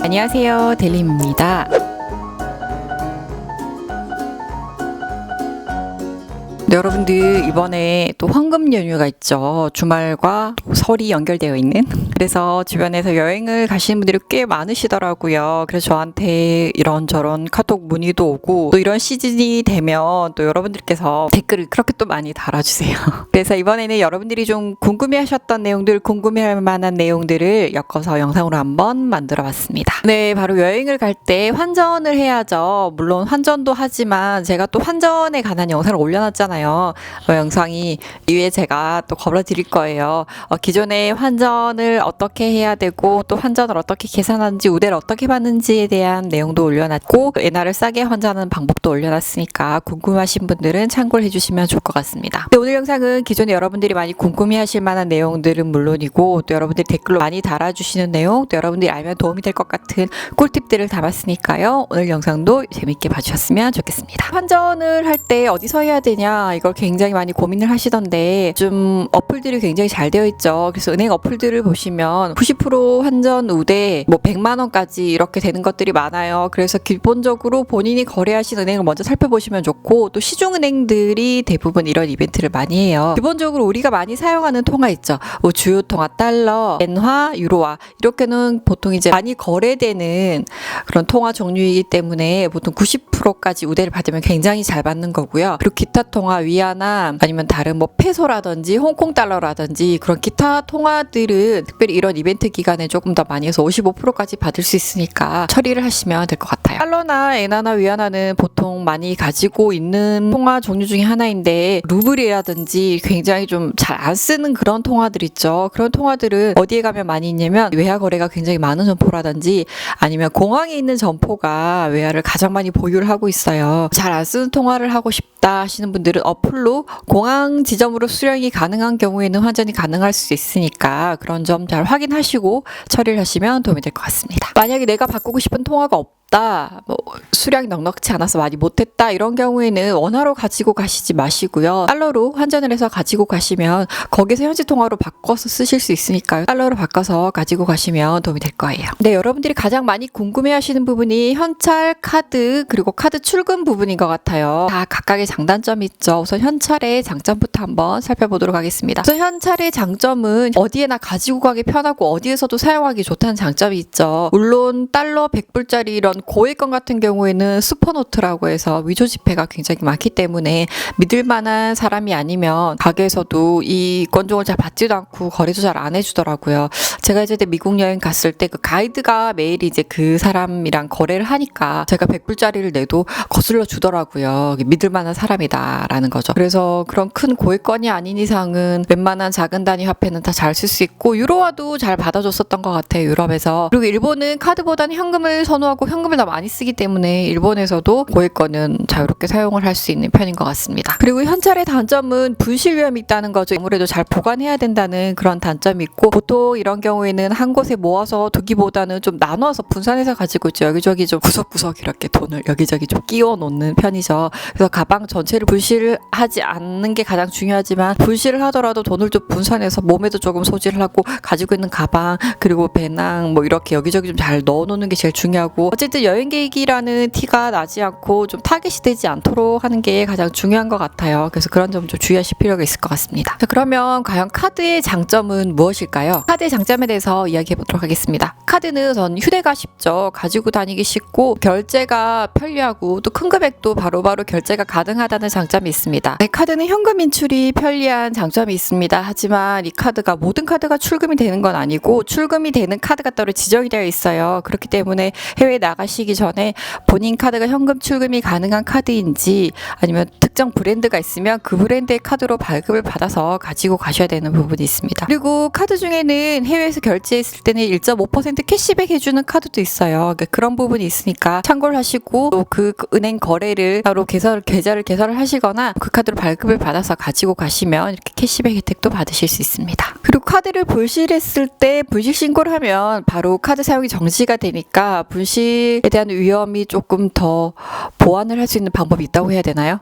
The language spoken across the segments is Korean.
안녕하세요, 델림입니다. 네, 여러분들 이번에 또 황금 연휴가 있죠. 주말과 또 설이 연결되어 있는. 그래서 주변에서 여행을 가시는 분들이 꽤 많으시더라고요. 그래서 저한테 이런저런 카톡 문의도 오고, 또 이런 시즌이 되면 또 여러분들께서 댓글을 그렇게 또 많이 달아주세요. 그래서 이번에는 여러분들이 좀 궁금해하셨던 내용들, 궁금해할 만한 내용들을 엮어서 영상으로 한번 만들어 봤습니다. 네, 바로 여행을 갈 때 환전을 해야죠. 물론 환전도 하지만 제가 또 환전에 관한 영상을 올려놨잖아요. 영상이 이후에 제가 또 걸어드릴 거예요. 기존에 환전을 어떻게 해야 되고, 또 환전을 어떻게 계산하는지, 우대를 어떻게 받는지에 대한 내용도 올려놨고, 엔화를 싸게 환전하는 방법도 올려놨으니까 궁금하신 분들은 참고를 해주시면 좋을 것 같습니다. 오늘 영상은 기존에 여러분들이 많이 궁금해하실 만한 내용들은 물론이고, 또 여러분들이 댓글로 많이 달아주시는 내용, 또 여러분들이 알면 도움이 될 것 같은 꿀팁들을 담았으니까요. 오늘 영상도 재밌게 봐주셨으면 좋겠습니다. 환전을 할 때 어디서 해야 되냐, 이걸 굉장히 많이 고민을 하시던데, 좀 어플들이 굉장히 잘 되어 있죠. 그래서 은행 어플들을 보시면 90% 환전 우대, 100만 원까지 이렇게 되는 것들이 많아요. 그래서 기본적으로 본인이 거래하신 은행을 먼저 살펴보시면 좋고, 또 시중은행들이 대부분 이런 이벤트를 많이 해요. 기본적으로 우리가 많이 사용하는 통화 있죠. 주요 통화 달러, 엔화, 유로화, 이렇게는 보통 이제 많이 거래되는 그런 통화 종류이기 때문에 보통 90%까지 우대를 받으면 굉장히 잘 받는 거고요. 그리고 기타 통화, 위안화, 아니면 다른 페소라든지 홍콩 달러라든지 그런 기타 통화들은 특별히 이런 이벤트 기간에 조금 더 많이 해서 55%까지 받을 수 있으니까 처리를 하시면 될 것 같아요. 달러나 엔화나 위안화는 보통 많이 가지고 있는 통화 종류 중에 하나인데, 루블이라든지 굉장히 좀 잘 안 쓰는 그런 통화들 있죠. 그런 통화들은 어디에 가면 많이 있냐면, 외화 거래가 굉장히 많은 점포라든지, 아니면 공항에 있는 점포가 외화를 가장 많이 보유를 하고 있어요. 잘 안 쓰는 통화를 하고 싶다 하시는 분들은 어플로 공항 지점으로 수령이 가능한 경우에는 환전이 가능할 수 있으니까 그런 점 잘 확인하시고 처리를 하시면 도움이 될 것 같습니다. 만약에 내가 바꾸고 싶은 통화가 없다, 수량이 넉넉치 않아서 많이 못했다, 이런 경우에는 원화로 가지고 가시지 마시고요. 달러로 환전을 해서 가지고 가시면 거기서 현지 통화로 바꿔서 쓰실 수 있으니까요. 달러로 바꿔서 가지고 가시면 도움이 될 거예요. 네, 여러분들이 가장 많이 궁금해하시는 부분이 현찰, 카드, 그리고 카드 출금 부분인 것 같아요. 다 각각의 장단점이 있죠. 우선 현찰의 장점부터 한번 살펴보도록 하겠습니다. 우선 현찰의 장점은 어디에나 가지고 가기 편하고 어디에서도 사용하기 좋다는 장점이 있죠. 물론 달러 100불짜리 이런 고액권 같은 경우에는 슈퍼노트라고 해서 위조 지폐가 굉장히 많기 때문에 믿을 만한 사람이 아니면 가게에서도 이 건종을 잘 받지도 않고 거래도 잘 안 해주더라고요. 제가 이제 미국 여행 갔을 때 그 가이드가 매일 이제 그 사람이랑 거래를 하니까 제가 100불짜리를 내도 거슬러 주더라고요. 믿을 만한 사람이다라는 거죠. 그래서 그런 큰 고액권이 아닌 이상은 웬만한 작은 단위 화폐는 다 잘 쓸 수 있고, 유로화도 잘 받아줬었던 것 같아요, 유럽에서. 그리고 일본은 카드보다는 현금을 선호하고 현금을 더 많이 쓰기 때문에 일본에서도 고액권은 자유롭게 사용을 할 수 있는 편인 것 같습니다. 그리고 현찰의 단점은 분실 위험이 있다는 거죠. 아무래도 잘 보관해야 된다는 그런 단점이 있고, 보통 이런 경우에는 한 곳에 모아서 두기보다는 좀 나눠서 분산해서 가지고 있죠. 여기저기 좀 구석구석 이렇게 돈을 여기저기 좀 끼워 놓는 편이죠. 그래서 가방 전체를 분실을 하지 않는 게 가장 중요하지만, 분실을 하더라도 돈을 좀 분산해서 몸에도 조금 소지를 하고, 가지고 있는 가방, 그리고 배낭 이렇게 여기저기 좀 잘 넣어 놓는 게 제일 중요하고, 어쨌든 여행 계획이라는 티가 나지 않고 좀 타겟이 되지 않도록 하는 게 가장 중요한 것 같아요. 그래서 그런 점 좀 주의하실 필요가 있을 것 같습니다. 자, 그러면 과연 카드의 장점은 무엇일까요? 카드의 장점에 대해서 이야기해 보도록 하겠습니다. 카드는 전 휴대가 쉽죠. 가지고 다니기 쉽고 결제가 편리하고, 또 큰 금액도 바로바로 결제가 가능하다는 장점이 있습니다. 네, 카드는 현금 인출이 편리한 장점이 있습니다. 하지만 이 카드가 모든 카드가 출금이 되는 건 아니고, 출금이 되는 카드가 따로 지정이 되어 있어요. 그렇기 때문에 해외에 나가시기 전에 본인 카드가 현금 출금이 가능한 카드인지, 아니면 특정 브랜드가 있으면 그 브랜드의 카드로 발급을 받아서 가지고 가셔야 되는 부분이 있습니다. 그리고 카드 중에는 해외에서 결제했을 때는 1.5% 캐시백 해주는 카드도 있어요. 그러니까 그런 부분이 있으니까 참고를 하시고, 또 그 은행 거래를 따로 계좌를 개설을 하시거나 그 카드로 발급을 받아서 가지고 가시면 이렇게 캐시백 혜택도 받으실 수 있습니다. 그리고 카드를 분실했을 때 분실 신고를 하면 바로 카드 사용이 정지가 되니까 분실에 대한 위험이 조금 더 보완을 할 수 있는 방법이 있다고 해야 되나요?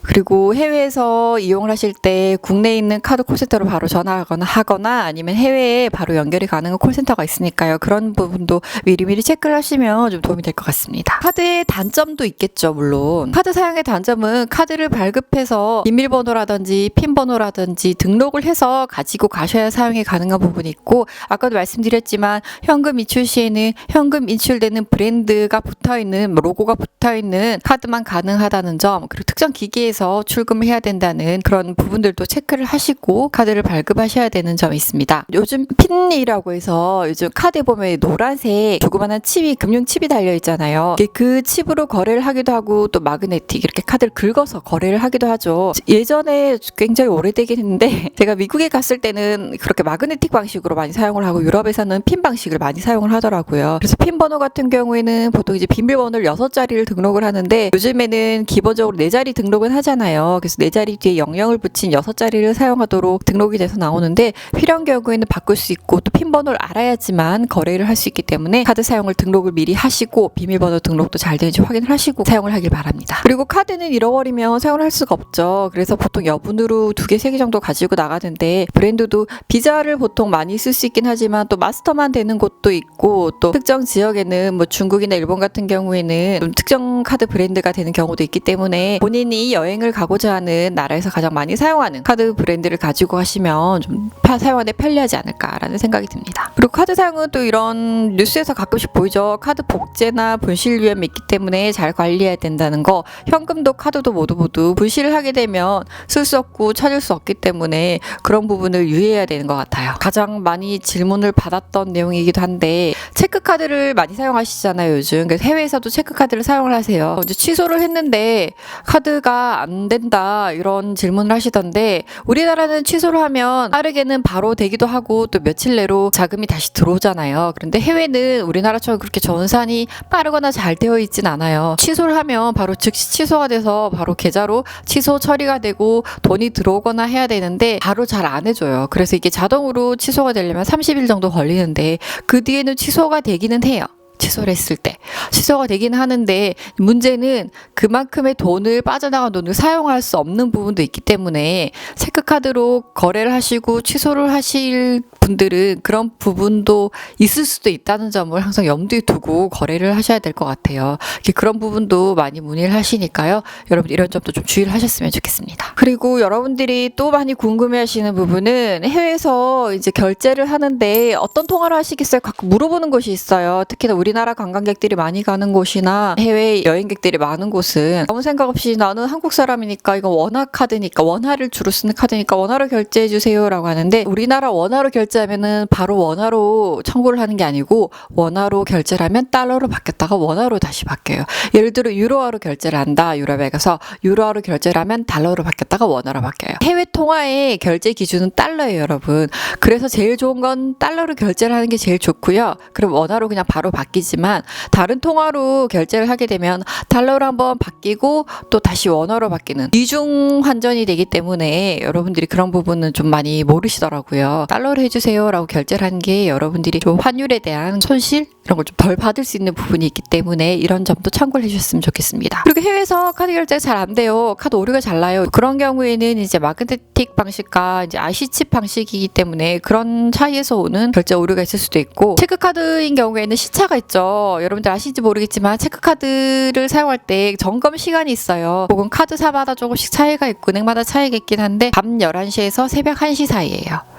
그리고 해외에서 이용을 하실 때 국내에 있는 카드 콜센터로 바로 전화하거나 아니면 해외에 바로 연결이 가능한 콜센터가 있으니까요. 그런 부분도 미리미리 체크를 하시면 좀 도움이 될 것 같습니다. 카드의 단점도 있겠죠, 물론. 카드 사용의 단점은 카드를 발급해서 비밀번호라든지 핀번호라든지 등록을 해서 가지고 가셔야 사용이 가능한 부분이 있고, 아까도 말씀드렸지만 현금 인출 시에는 현금 인출되는 브랜드가 붙어있는, 로고가 붙어있는 카드만 가능하다는 점, 그리고 특정 기기에서 출금을 해야 된다는 그런 부분들도 체크를 하시고 카드를 발급하셔야 되는 점이 있습니다. 요즘 핀이라고 해서 요즘 카드에 보면 노란색 조그만한 칩이, 금융 칩이 달려 있잖아요. 그 칩으로 거래를 하기도 하고 또 마그네틱 이렇게 카드를 긁어서 거래를 하기도 하죠. 예전에 굉장히 오래되긴 했는데 제가 미국에 갔을 때는 그렇게 마그네틱 방식으로 많이 사용을 하고 유럽에서는 핀 방식을 많이 사용을 하더라고요. 그래서 핀 번호 같은 경우에는 보통 이제 비밀번호를 6자리를 등록을 하는데 요즘에는 기본적으로 4자리 등록은 하잖아요. 그래서 4자리 뒤에 00을 붙인 6자리를 사용하도록 등록이 돼서 나오는데, 필요한 경우에는 바꿀 수 있고 또 핀 번호를 알아야지만 거래를 할 수 있기 때문에 카드 사용을 등록을 미리 하시고 비밀번호 등록도 잘 되는지 확인을 하시고 사용을 하길 바랍니다. 그리고 카드는 잃어버리면 사용을 할 수가 없죠. 그래서 보통 여분으로 2개, 3개 정도 가지고 나가는데, 브랜드도 비자를 보통 많이 쓸 수 있긴 하지만 또 마스터만 되는 곳도 있고, 또 특정 지역에는 뭐 중국이나 일본 같은 경우에는 좀 특정 카드 브랜드가 되는 경우도 있기 때문에 본인이 여행을 가고자 하는 나라에서 가장 많이 사용하는 카드 브랜드를 가지고 가시면 좀 사용하는데 편리하지 않을까라는 생각이 듭니다. 그리고 카드 사용은 또 이런 뉴스에서 가끔씩 보이죠. 카드 복제나 분실 위험이 있기 때문에 잘 관리해야 된다는 거. 현금도 카드도 모두 분실을 하게 되면 쓸 수 없고 찾을 수 없기 때문에 그런 부분을 유의해야 되는 것 같아요. 가장 많이 질문을 받았던 내용이기도 한데, 체크카드를 많이 사용하시잖아요, 요즘. 그래서 해외에서도 체크카드를 사용을 하세요. 이제 취소를 했는데 카드가 안 된다 이런 질문을 하시던데, 우리나라는 취소를 하면 빠르게는 바로 되기도 하고 또 며칠 내로 자금이 다시 들어오잖아요. 그런데 해외는 우리나라처럼 그렇게 전산이 빠르거나 잘 되어 있진 않아요. 취소를 하면 바로 즉시 취소가 돼서 바로 계좌로 취소 처리가 되고 돈이 들어오거나 해야 되는데 바로 잘 안 해줘요. 그래서 이게 자동으로 취소가 되려면 30일 정도 걸리는데 그 뒤에는 취소가 되기는 해요. 취소를 했을 때 취소가 되긴 하는데, 문제는 그만큼의 돈을, 빠져나간 돈을 사용할 수 없는 부분도 있기 때문에 체크카드로 거래를 하시고 취소를 하실 분들은 그런 부분도 있을 수도 있다는 점을 항상 염두에 두고 거래를 하셔야 될 것 같아요. 그런 부분도 많이 문의를 하시니까요. 여러분 이런 점도 좀 주의를 하셨으면 좋겠습니다. 그리고 여러분들이 또 많이 궁금해하시는 부분은, 해외에서 이제 결제를 하는데 어떤 통화를 하시겠어요? 가끔 물어보는 곳이 있어요. 특히나 우리나라 관광객들이 많이 가는 곳이나 해외 여행객들이 많은 곳은 아무 생각 없이 나는 한국 사람이니까 이거 원화 카드니까, 원화를 주로 쓰는 카드니까 원화로 결제해 주세요 라고 하는데, 우리나라 원화로 결제하면은 바로 원화로 청구를 하는 게 아니고 원화로 결제를 하면 달러로 바뀌었다가 원화로 다시 바뀌어요. 예를 들어 유로화로 결제를 한다. 유럽에 가서 유로화로 결제를 하면 달러로 바뀌었다가 원화로 바뀌어요. 해외 통화의 결제 기준은 달러예요, 여러분. 그래서 제일 좋은 건 달러로 결제를 하는 게 제일 좋고요. 그럼 원화로 그냥 바로 바뀌지만, 다른 통화로 결제를 하게 되면 달러로 한번 바뀌고 또 다시 원화로 바뀌는 이중 환전이 되기 때문에 여러분들이 그런 부분은 좀 많이 모르시더라고요. 달러로 해주세요 라고 결제를 한 게 여러분들이 좀 환율에 대한 손실 이런 걸 좀 덜 받을 수 있는 부분이 있기 때문에 이런 점도 참고를 해주셨으면 좋겠습니다. 그리고 해외에서 카드 결제가 잘 안 돼요. 카드 오류가 잘 나요. 그런 경우에는 이제 마그네틱 방식과 이제 IC칩 방식이기 때문에 그런 차이에서 오는 결제 오류가 있을 수도 있고, 체크카드인 경우에는 시차가 있죠. 여러분들 아시는지 모르겠지만 체크카드를 사용할 때 점검 시간이 있어요. 혹은 카드사마다 조금씩 차이가 있고 은행마다 차이가 있긴 한데 밤 11시에서 새벽 1시 사이예요.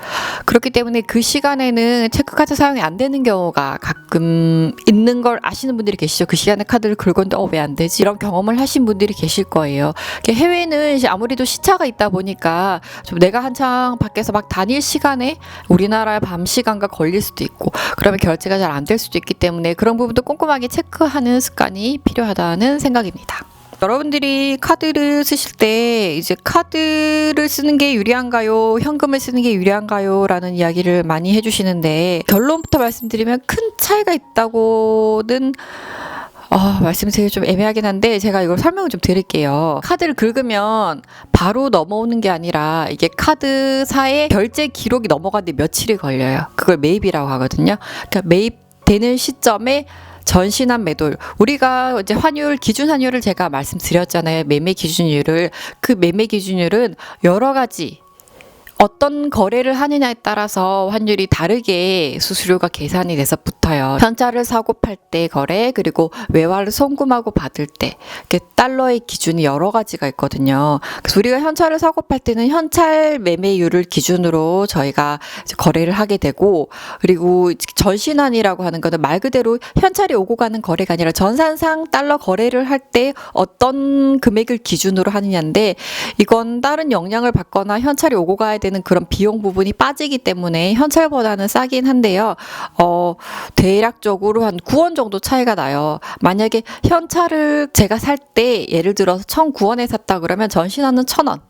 그렇기 때문에 그 시간에는 체크카드 사용이 안 되는 경우가 가끔 있는 걸 아시는 분들이 계시죠. 그 시간에 카드를 긁었는데 왜 안 되지? 이런 경험을 하신 분들이 계실 거예요. 해외는 아무래도 시차가 있다 보니까 좀 내가 한창 밖에서 막 다닐 시간에 우리나라의 밤 시간과 걸릴 수도 있고, 그러면 결제가 잘 안 될 수도 있기 때문에 그런 부분도 꼼꼼하게 체크하는 습관이 필요하다는 생각입니다. 여러분들이 카드를 쓰실 때 이제 카드를 쓰는 게 유리한가요? 현금을 쓰는 게 유리한가요? 라는 이야기를 많이 해주시는데, 결론부터 말씀드리면 큰 차이가 있다고는 말씀드리기 좀 애매하긴 한데 제가 이걸 설명을 좀 드릴게요. 카드를 긁으면 바로 넘어오는 게 아니라 이게 카드사의 결제 기록이 넘어가는데 며칠이 걸려요. 그걸 매입이라고 하거든요. 그러니까 매입되는 시점에 전신한 매도율. 우리가 이제 환율, 기준 환율을 제가 말씀드렸잖아요. 매매 기준율을. 그 매매 기준율은 여러 가지 어떤 거래를 하느냐에 따라서 환율이 다르게 수수료가 계산이 돼서 붙어요. 현찰을 사고 팔 때 거래, 그리고 외화를 송금하고 받을 때 이렇게 달러의 기준이 여러 가지가 있거든요. 그래서 우리가 현찰을 사고 팔 때는 현찰 매매율을 기준으로 저희가 이제 거래를 하게 되고, 그리고 전신환이라고 하는 거는 말 그대로 현찰이 오고 가는 거래가 아니라 전산상 달러 거래를 할 때 어떤 금액을 기준으로 하느냐인데, 이건 다른 영향을 받거나 현찰이 오고 가야 되는 그런 비용 부분이 빠지기 때문에 현찰보다는 싸긴 한데요. 대략적으로 한 9원 정도 차이가 나요. 만약에 현찰을 제가 살 때 예를 들어서 1,009원에 샀다 그러면 전신환은 1,000원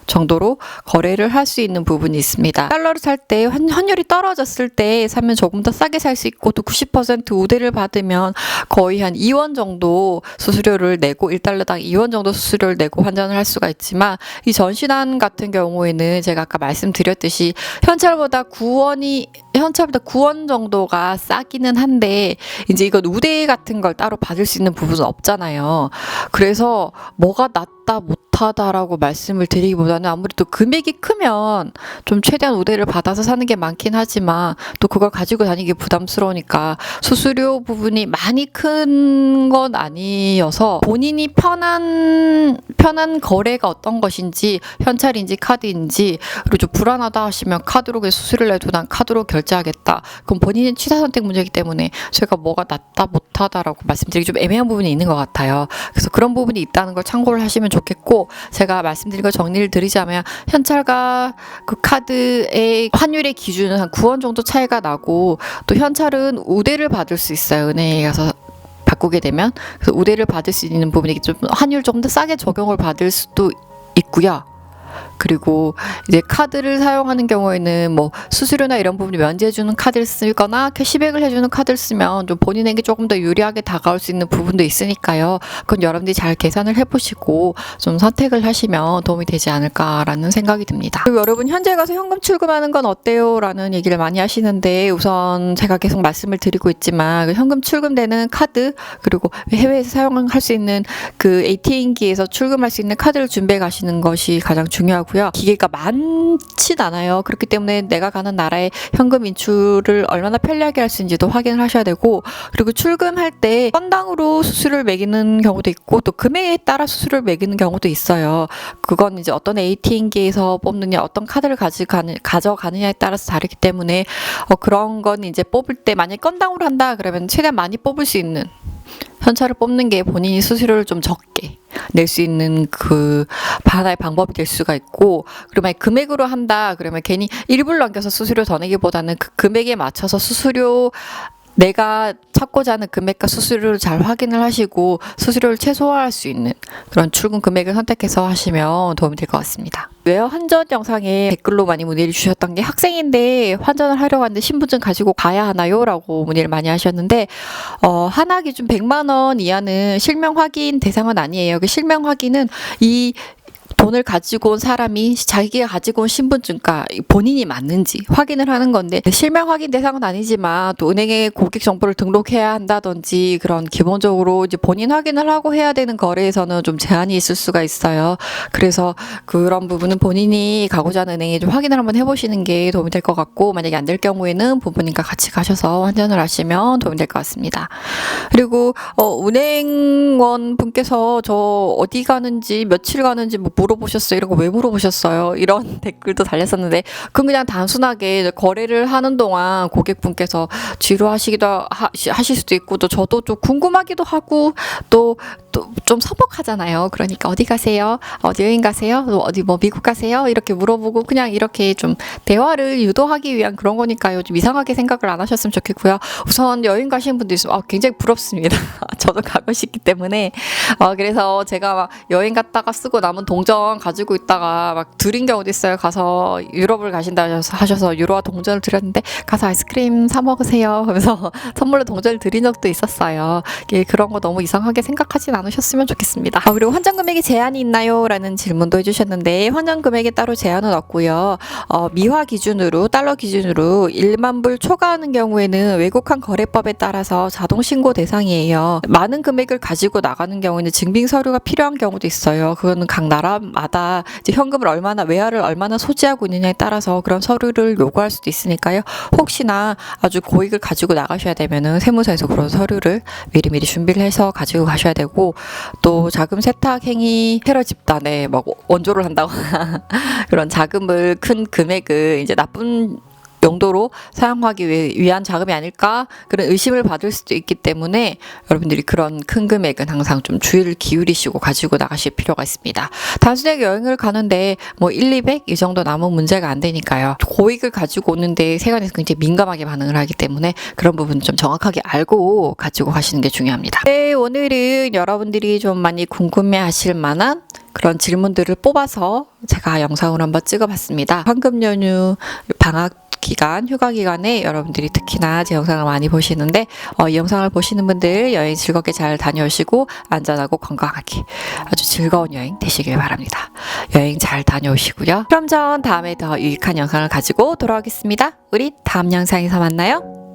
정도로 거래를 할 수 있는 부분이 있습니다. 달러를 살 때 환율이 떨어졌을 때 사면 조금 더 싸게 살 수 있고, 또 90% 우대를 받으면 거의 한 2원 정도 수수료를 내고 1달러당 2원 정도 수수료를 내고 환전을 할 수가 있지만, 이 전신환 같은 경우에는 제가 아까 말씀드렸듯이 현찰보다 9원 정도가 싸기는 한데, 이제 이건 우대 같은 걸 따로 받을 수 있는 부분은 없잖아요. 그래서 뭐가 낫다 못하다라고 말씀을 드리기보다는 아무래도 금액이 크면 좀 최대한 우대를 받아서 사는 게 많긴 하지만, 또 그걸 가지고 다니기 부담스러우니까 수수료 부분이 많이 큰 건 아니어서 본인이 편한 거래가 어떤 것인지, 현찰인지 카드인지, 그리고 좀 불안하다 하시면 카드로 그냥 수수료를 내도 난 카드로 결제하겠다. 그럼 본인의 취사 선택 문제이기 때문에 제가 뭐가 낫다 못하다라고 말씀드리기 좀 애매한 부분이 있는 것 같아요. 그래서 그런 부분이 있다는 걸 참고를 하시면 좋겠고, 제가 말씀드린 걸 정리를 드리자면 현찰과 그 카드의 환율의 기준은 한 9원 정도 차이가 나고, 또 현찰은 우대를 받을 수 있어요. 은행에 가서 바꾸게 되면. 그래서 우대를 받을 수 있는 부분이 좀 환율 좀 더 싸게 적용을 받을 수도 있고요. 그리고 이제 카드를 사용하는 경우에는 뭐 수수료나 이런 부분이 면제해주는 카드를 쓰거나 캐시백을 해주는 카드를 쓰면 좀 본인에게 조금 더 유리하게 다가올 수 있는 부분도 있으니까요. 그건 여러분들이 잘 계산을 해보시고 좀 선택을 하시면 도움이 되지 않을까라는 생각이 듭니다. 그리고 여러분, 현재 가서 현금 출금하는 건 어때요? 라는 얘기를 많이 하시는데, 우선 제가 계속 말씀을 드리고 있지만 현금 출금되는 카드, 그리고 해외에서 사용할 수 있는 그 ATM기에서 출금할 수 있는 카드를 준비해 가시는 것이 가장 중요하고요. 기계가 많진 않아요. 그렇기 때문에 내가 가는 나라의 현금 인출을 얼마나 편리하게 할 수 있는지도 확인을 하셔야 되고, 그리고 출금할 때 건당으로 수수료를 매기는 경우도 있고, 또 금액에 따라 수수료를 매기는 경우도 있어요. 그건 이제 어떤 ATM기에서 뽑느냐, 어떤 카드를 가져가느냐에 따라서 다르기 때문에 그런 건 이제 뽑을 때 만약 건당으로 한다 그러면 최대한 많이 뽑을 수 있는 현찰을 뽑는 게 본인이 수수료를 좀 적게 낼 수 있는 그 하나의 방법이 될 수가 있고, 그리고 만약 금액으로 한다 그러면 괜히 일부를 넘겨서 수수료 더 내기보다는 그 금액에 맞춰서 수수료, 내가 찾고자 하는 금액과 수수료를 잘 확인을 하시고 수수료를 최소화할 수 있는 그런 출금 금액을 선택해서 하시면 도움이 될 것 같습니다. 왜요? 환전 영상에 댓글로 많이 문의를 주셨던 게, 학생인데 환전을 하려고 하는데 신분증 가지고 가야 하나요? 라고 문의를 많이 하셨는데, 하나 기준 100만 원 이하는 실명 확인 대상은 아니에요. 그 실명 확인은 이 돈을 가지고 온 사람이 자기가 가지고 온 신분증과 본인이 맞는지 확인을 하는 건데, 실명 확인 대상은 아니지만 또 은행에 고객 정보를 등록해야 한다든지 그런 기본적으로 이제 본인 확인을 하고 해야 되는 거래에서는 좀 제한이 있을 수가 있어요. 그래서 그런 부분은 본인이 가고자 하는 은행에 좀 확인을 한번 해보시는 게 도움이 될 것 같고, 만약에 안 될 경우에는 부모님과 같이 가셔서 환전을 하시면 도움이 될 것 같습니다. 그리고 은행원 분께서 저 어디 가는지, 며칠 가는지 뭐 물어보셨어요. 이런 거 왜 물어보셨어요? 이런 댓글도 달렸었는데, 그건 그냥 단순하게 거래를 하는 동안 고객분께서 지루하시기도 하실 수도 있고, 또 저도 좀 궁금하기도 하고, 또 좀 서먹하잖아요. 그러니까 어디 가세요? 어디 여행 가세요? 어디 뭐 미국 가세요? 이렇게 물어보고 그냥 이렇게 좀 대화를 유도하기 위한 그런 거니까요. 좀 이상하게 생각을 안 하셨으면 좋겠고요. 우선 여행 가시는 분도 있으면 굉장히 부럽습니다. 저도 가고 싶기 때문에. 그래서 제가 막 여행 갔다가 쓰고 남은 동전 가지고 있다가 막 드린 경우도 있어요. 가서 유럽을 가신다 하셔서 유로와 동전을 드렸는데, 가서 아이스크림 사 먹으세요 하면서 선물로 동전을 드린 적도 있었어요. 그런 거 너무 이상하게 생각하진 않으시고 않으셨으면 좋겠습니다. 그리고 환전 금액에 제한이 있나요? 라는 질문도 해주셨는데 환전 금액에 따로 제한은 없고요. 미화 기준으로 달러 기준으로 1만 불 초과하는 경우에는 외국환 거래법에 따라서 자동 신고 대상이에요. 많은 금액을 가지고 나가는 경우에는 증빙 서류가 필요한 경우도 있어요. 그거는 각 나라마다 이제 현금을 얼마나 외화를 얼마나 소지하고 있느냐에 따라서 그런 서류를 요구할 수도 있으니까요. 혹시나 아주 고익을 가지고 나가셔야 되면은 세무서에서 그런 서류를 미리미리 준비를 해서 가지고 가셔야 되고, 또 자금 세탁 행위 테러 집단에 막 원조를 한다고 그런 자금을 큰 금액을 이제 나쁜 용도로 사용하기 위한 자금이 아닐까 그런 의심을 받을 수도 있기 때문에 여러분들이 그런 큰 금액은 항상 좀 주의를 기울이시고 가지고 나가실 필요가 있습니다. 단순하게 여행을 가는데 뭐 1, 200 이 정도 남은 문제가 안 되니까요. 고익을 가지고 오는데 세관에서 굉장히 민감하게 반응을 하기 때문에 그런 부분 좀 정확하게 알고 가지고 가시는 게 중요합니다. 네, 오늘은 여러분들이 좀 많이 궁금해 하실 만한 그런 질문들을 뽑아서 제가 영상으로 한번 찍어봤습니다. 황금 연휴 방학 기간, 휴가 기간에 여러분들이 특히나 제 영상을 많이 보시는데 이 영상을 보시는 분들 여행 즐겁게 잘 다녀오시고 안전하고 건강하게 아주 즐거운 여행 되시길 바랍니다. 여행 잘 다녀오시고요. 그럼 전 다음에 더 유익한 영상을 가지고 돌아오겠습니다. 우리 다음 영상에서 만나요.